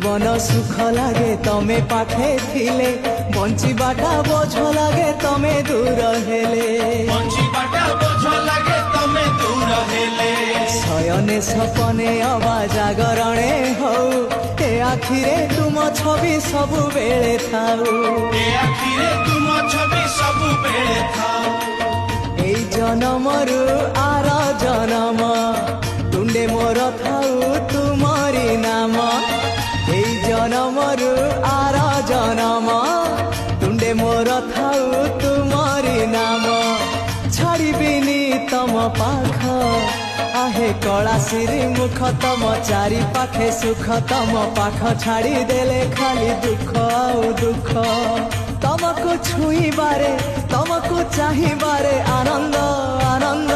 জীবন সুখ লাগে তমে পাখে থিলে বঞ্চিবাটা বোঝ লাগে তমে দূর হেলে শয়নে সপনে অবা জাগরণে হও এ আখিরে তুম ছবি ସବୁବେଳେ ଥାଉ এই জনমরু আর জনম তুণ্ডে মোর থাউ তুমরি নাম এই জনমরু আর জনম তুণ্ডে মোর থাউ তুমরি নাম ছাড়িবিনি তম পাখ आहे कलासिरी मुख तम चारि पाखे सुख तम पाख छाड़ी देले खाली दुख आउ दुख तमको छुईबारे तमको चाहिबारे आनंद आनंद